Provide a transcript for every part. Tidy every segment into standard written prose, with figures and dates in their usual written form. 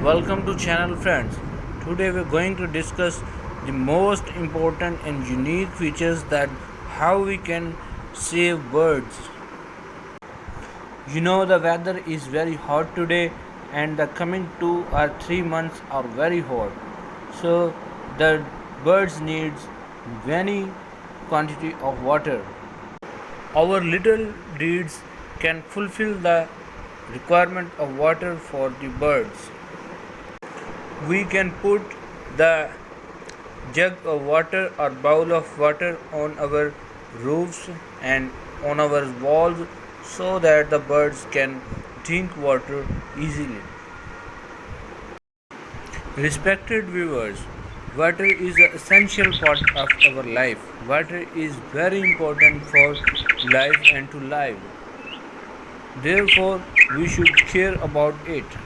Welcome to channel friends. Today we're going to discuss the most important and unique features that how we can save birds. The weather is very hot today and the coming 2 or 3 months are very hot. So the birds needs many quantity of water. Our little deeds can fulfill the requirement of water for the birds. We can put the jug of water or bowl of water on our roofs and on our walls so that the birds can drink water easily. Respected viewers, water is an essential part of our life. Water is very important for life and to live. Therefore, we should care about it.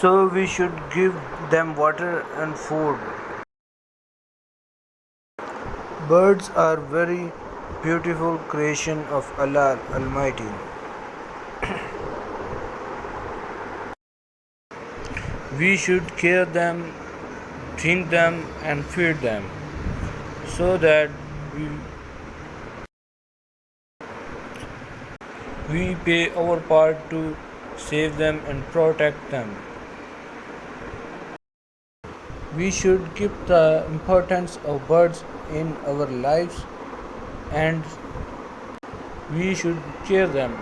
So we should give them water and food. Birds are very beautiful creation of Allah Almighty. We should care them, drink them and feed them so that we pay our part to save them and protect them. We should keep the importance of birds in our lives and we should care them.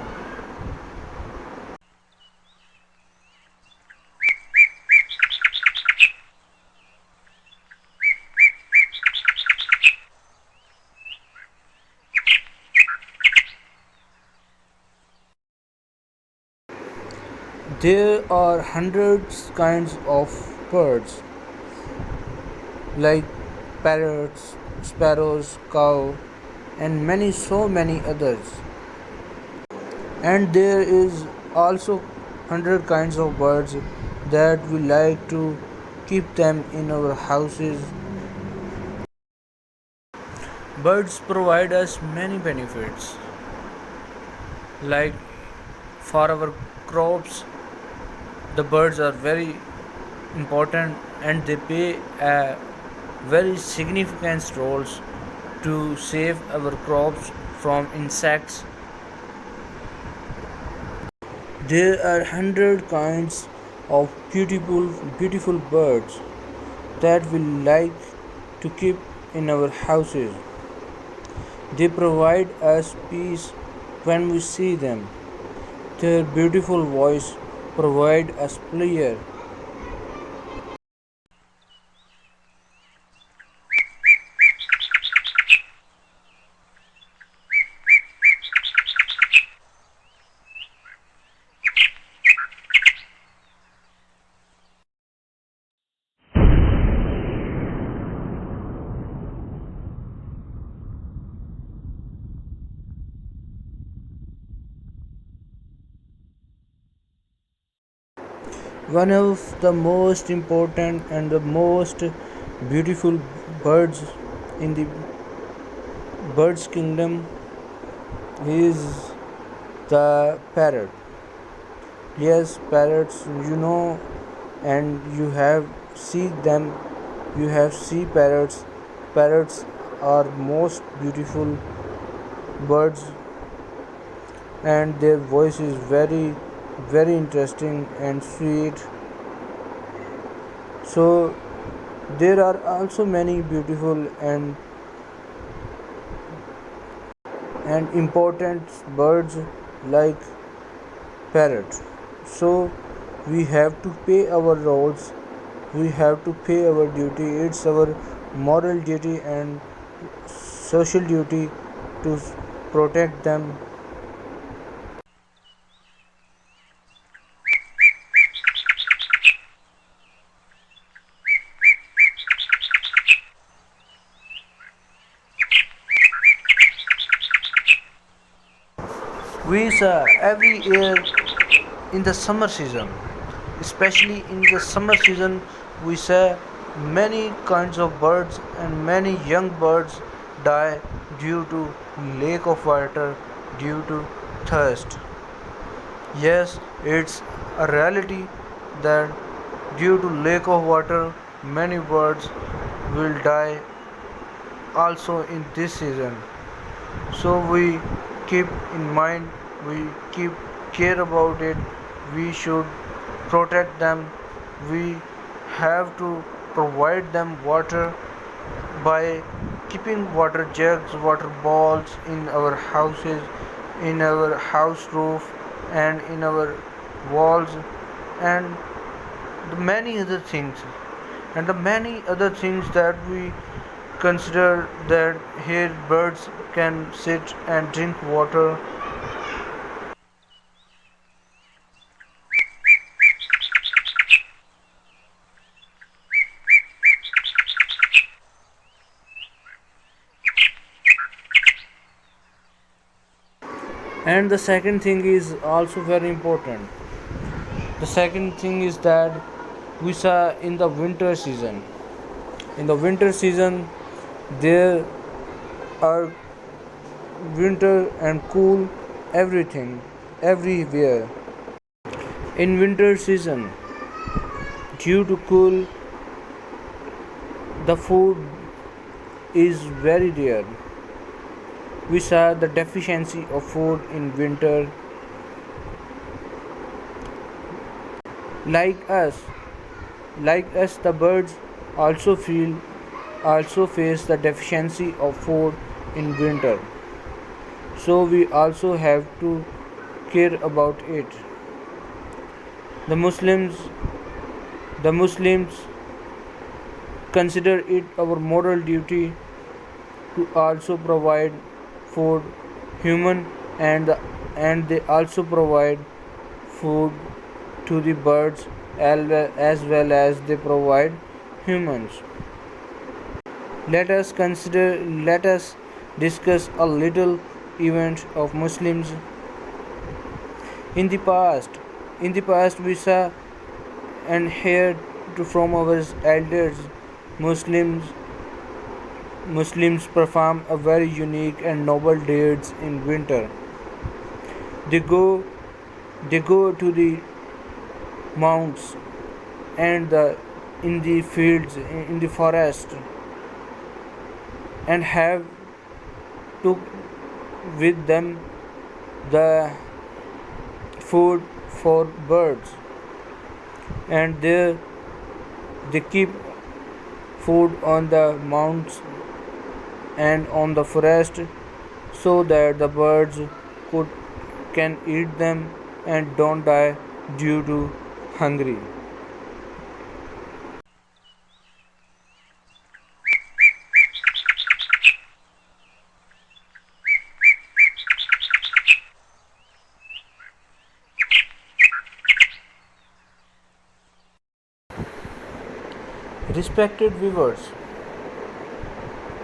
There are hundreds kinds of birds like parrots, sparrows, cow, and many others. And there is also 100 kinds of birds that we like to keep them in our houses. Birds provide us many benefits like for our crops. The birds are very important and they play a very significant roles to save our crops from insects. There are 100 kinds of beautiful birds that we like to keep in our houses. They provide us peace when we see them. Their beautiful voice provide us pleasure. One of the most important and the most beautiful birds in the birds kingdom is the parrot. Yes, parrots, and you have seen them. You have seen parrots. Parrots are most beautiful birds, and their voice is very interesting and sweet. So there are also many beautiful and important birds like parrot. So we have to pay our roles, we have to pay our duty. It's our moral duty and social duty to protect them. We saw every year in the summer season, especially in the summer season, we saw many kinds of birds and many young birds die due to lack of water, due to thirst. Yes, it's a reality that due to lack of water, many birds will die also in this season. So we keep in mind, we keep care about it, we should protect them, we have to provide them water by keeping water jugs, water balls in our houses, in our house roof, and in our walls, and the many other things, and the many other things that we consider that here birds can sit and drink water. And the second thing is also very important. The second thing is that we saw in the winter season. In the winter season, there are winter and cool everything, everywhere. In winter season, due to cool, the food is very rare. We saw the deficiency of food in winter. Like us, like us, the birds also also face the deficiency of food in winter. So we also have to care about it. The Muslims, the Muslims consider it our moral duty to also provide food human, and they also provide food to the birds as well as they provide humans. Let us discuss a little event of Muslims in the past. In the past we saw and heard from our elders, Muslims Muslims perform a very unique and noble deeds in winter. They go they go to the mounts and in the fields, in the forest, and have took with them the food for birds, and there they keep food on the mounts and on the forest so that the birds could can eat them and don't die due to hungry. Respected viewers,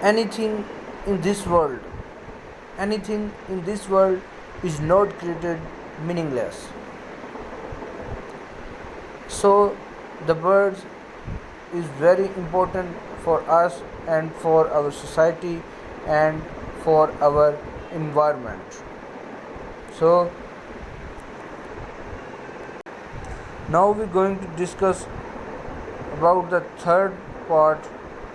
anything in this world, anything in this world is not created meaningless. So the birds is very important for us and for our society and for our environment. So now we're going to discuss about the third part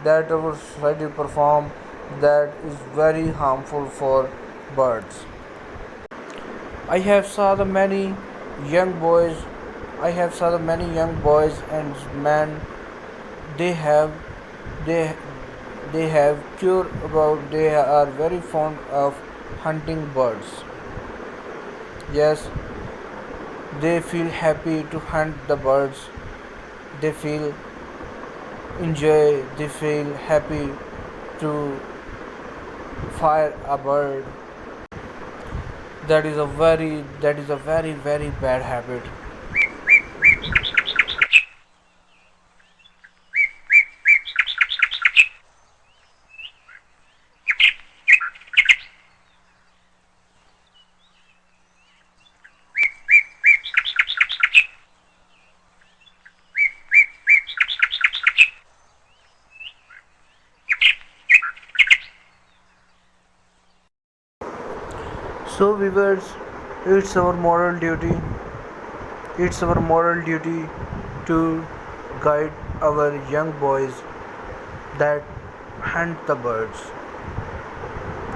that our society perform that is very harmful for birds. I have saw the many young boys. I have saw the many young boys and men. They have they they have cure about. They are very fond of hunting birds. Yes, they feel happy to hunt the birds. They feel enjoy. They feel happy to fire a bird. That is a very bad habit. So viewers, It's our moral duty. It's our moral duty to guide our young boys that hunt the birds.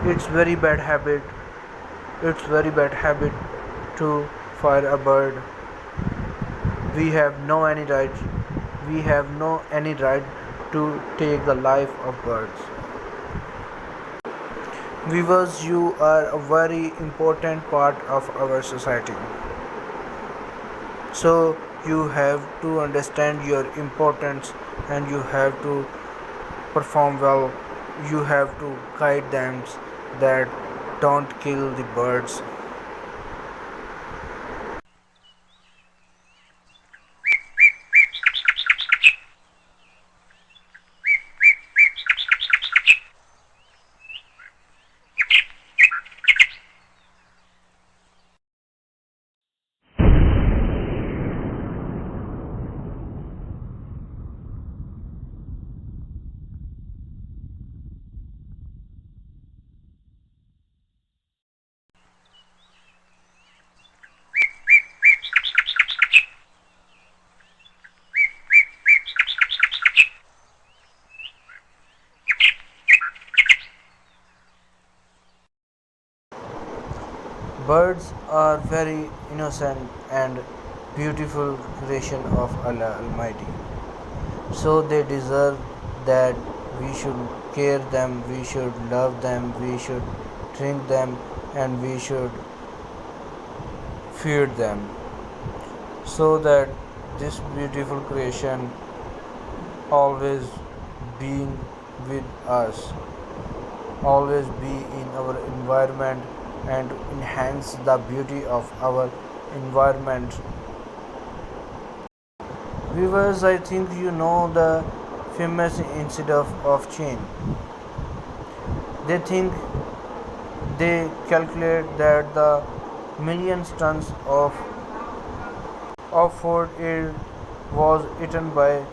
It's very bad habit. It's very bad habit to fire a bird. We have no any right. We have no any right to take the life of birds. Viewers, you are a very important part of our society. So you have to understand your importance and you have to perform well. You have to guide them that don't kill the birds. Birds are very innocent and beautiful creation of Allah Almighty. So they deserve that we should care them, we should love them, we should drink them, and we should feed them. So that this beautiful creation always being with us, always be in our environment and enhance the beauty of our environment. Viewers, I think you know the famous incident of chain. They think they calculate that the millions tons of food was eaten by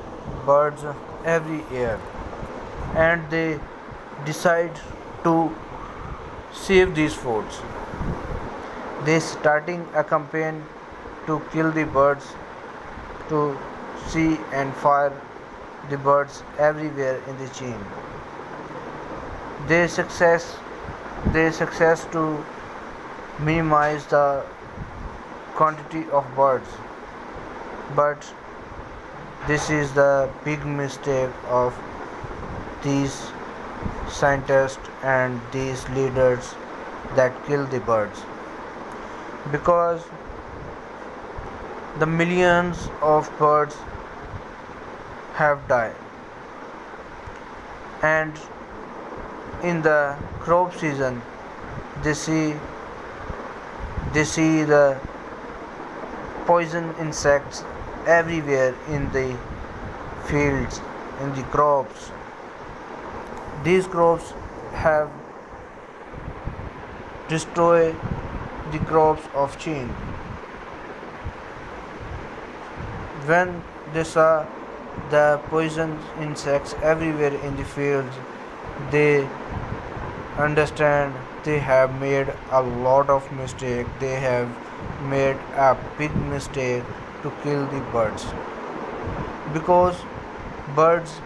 birds every year, and they decide to save these foods. They starting a campaign to kill the birds, to see and fire the birds everywhere in the chain. They success they success to minimize the quantity of birds, but this is the big mistake of these scientists and these leaders that kill the birds, because the millions of birds have died, and in the crop season they see they see the poison insects everywhere in the fields, in the crops. These crops have destroyed the crops of chain. When they saw the poison insects everywhere in the fields, they understand they have made a lot of mistake. They have made a big mistake to kill the birds, because birds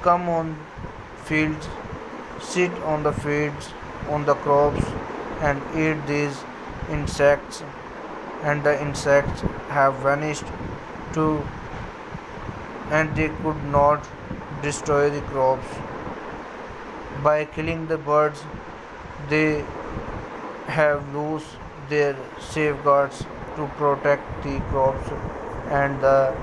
come on fields, sit on the fields, on the crops, and eat these insects, and the insects have vanished too, and they could not destroy the crops. By killing the birds, they have lost their safeguards to protect the crops and the.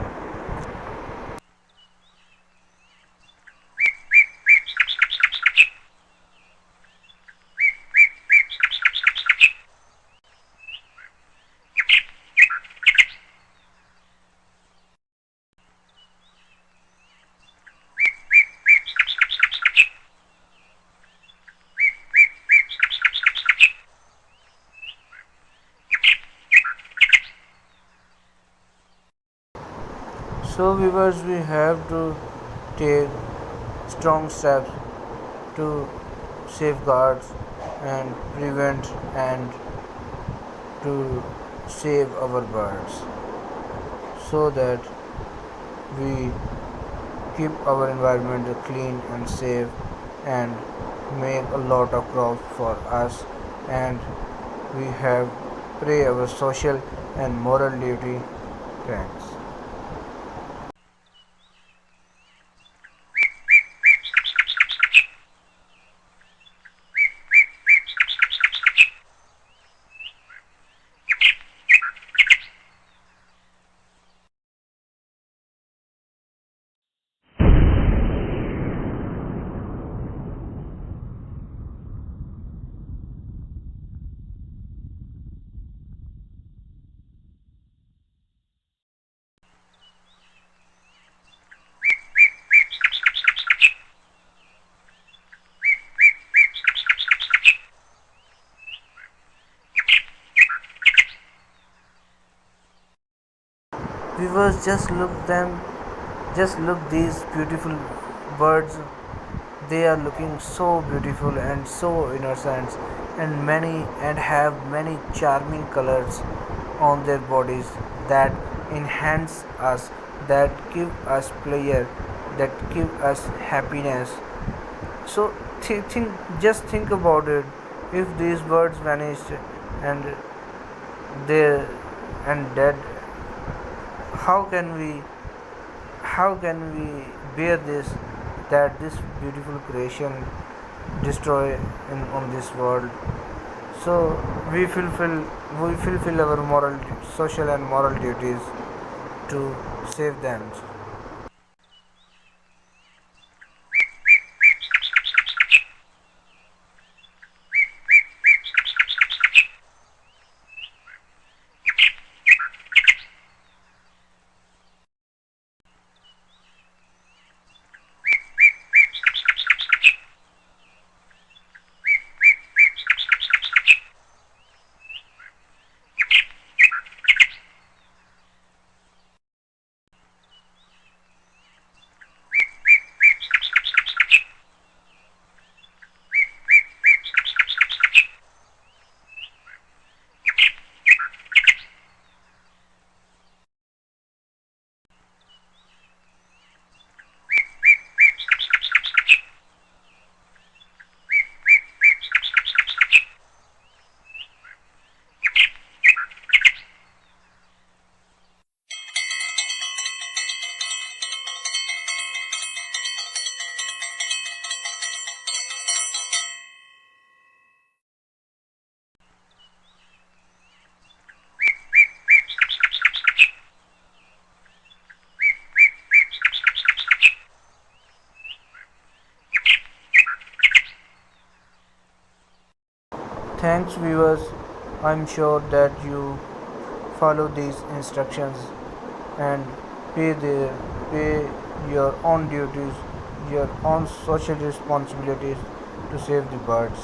So viewers, we have to take strong steps to safeguard and prevent and to save our birds so that we keep our environment clean and safe and make a lot of crops for us, and we have pray our social and moral duty. Thanks. Viewers, just look these beautiful birds. They are looking so beautiful and so innocent, and many and have many charming colors on their bodies that enhance us, that give us pleasure, that give us happiness. So just think about it. If these birds vanished and they and dead, how can we bear this, that this beautiful creation destroy on this world? So we fulfill we fulfill our social and moral duties to save them. Thanks viewers, I'm sure that you follow these instructions and pay your own duties, your own social responsibilities to save the birds.